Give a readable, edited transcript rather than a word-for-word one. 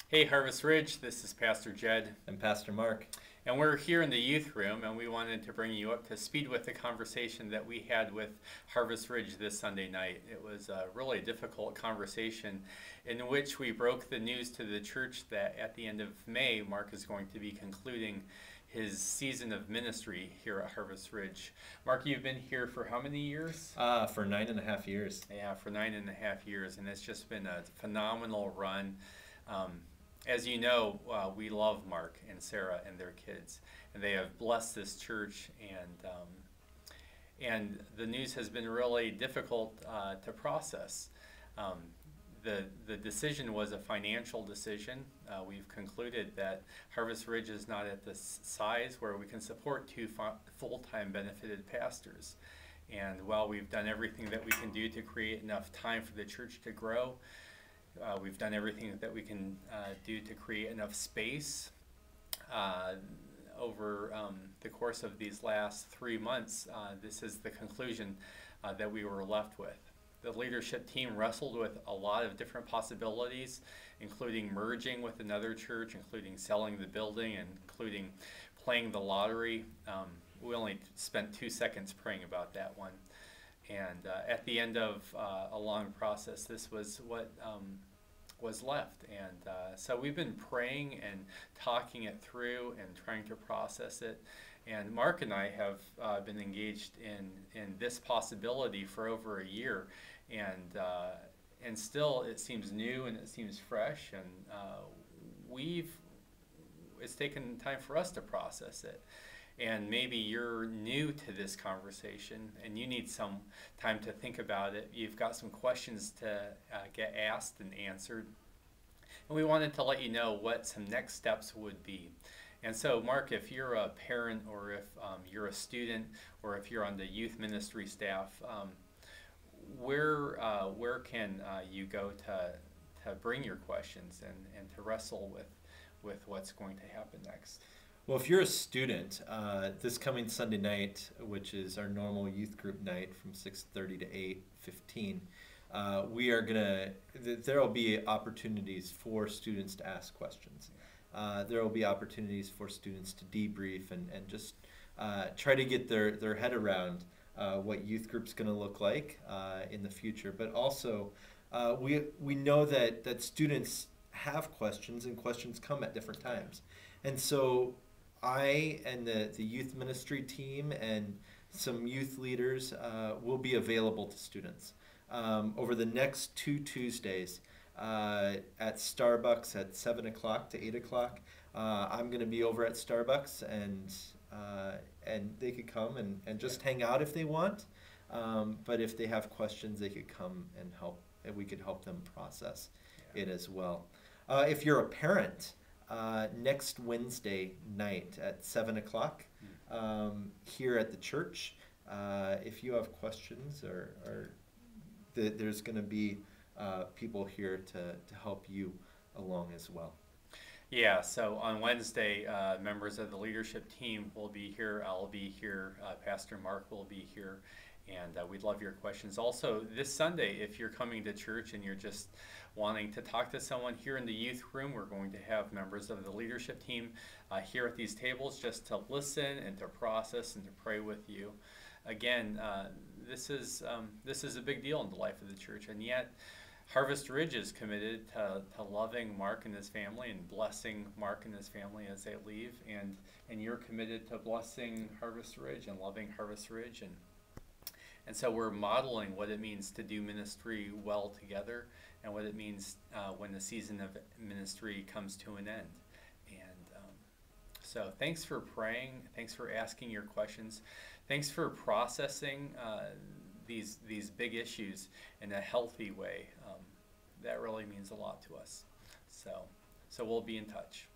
Hey Harvest Ridge, this is Pastor Jed, And Pastor Mark. and we're here in the youth room, and we wanted to bring you up to speed with the conversation that we had with Harvest Ridge this Sunday night. It was a really difficult conversation in which we broke the news to the church that at the end of May, Mark is going to be concluding his season of ministry here at Harvest Ridge. Mark, you've been here for how many years? For 9.5 years. Yeah, for 9.5 years, and it's just been a phenomenal run. Um, as you know, we love Mark and Sarah and their kids, and they have blessed this church. And the news has been really difficult to process. Um, the decision was a financial decision. We've concluded that Harvest Ridge is not at the size where we can support two full-time benefited pastors. And while we've done everything that we can do to create enough time for the church to grow, we've done everything that we can do to create enough space over the course of these last 3 months. This is the conclusion that we were left with. The leadership team wrestled with a lot of different possibilities, including merging with another church, including selling the building, and including playing the lottery. We only spent 2 seconds praying about that one. And at the end of a long process, this was what was left. And so we've been praying and talking it through and trying to process it. And Mark and I have been engaged in this possibility for over a year. And still it seems new and it seems fresh. And it's taken time for us to process it. And maybe you're new to this conversation and you need some time to think about it. You've got some questions to get asked and answered. And we wanted to let you know what some next steps would be. And so, Mark, if you're a parent or if you're a student or if you're on the youth ministry staff, where can you go to bring your questions and to wrestle with what's going to happen next? Well, if you're a student, this coming Sunday night, which is our normal youth group night from 6:30 to 8:15, there will be opportunities for students to ask questions. There will be opportunities for students to debrief and just try to get their head around what youth group's going to look like in the future. But also, we know that students have questions and questions come at different times. And so I and the youth ministry team and some youth leaders will be available to students over the next 2 Tuesdays at Starbucks at 7 o'clock to 8 o'clock. I'm going to be over at Starbucks, and they could come and just hang out if they want. But if they have questions, they could come and help, and we could help them process it as well. If you're a parent, next Wednesday night at 7 o'clock here at the church, if you have questions or there's going to be people here to help you along as well. Yeah, so on Wednesday, members of the leadership team will be here. I'll be here. Pastor Mark will be here. And we'd love your questions. Also, this Sunday, if you're coming to church and you're just wanting to talk to someone here in the youth room, we're going to have members of the leadership team here at these tables just to listen and to process and to pray with you. Again, this is a big deal in the life of the church, and yet Harvest Ridge is committed to loving Mark and his family and blessing Mark and his family as they leave, and you're committed to blessing Harvest Ridge and loving Harvest Ridge, and so we're modeling what it means to do ministry well together and what it means when the season of ministry comes to an end. And so thanks for praying. Thanks for asking your questions. Thanks for processing these big issues in a healthy way. That really means a lot to us. So we'll be in touch.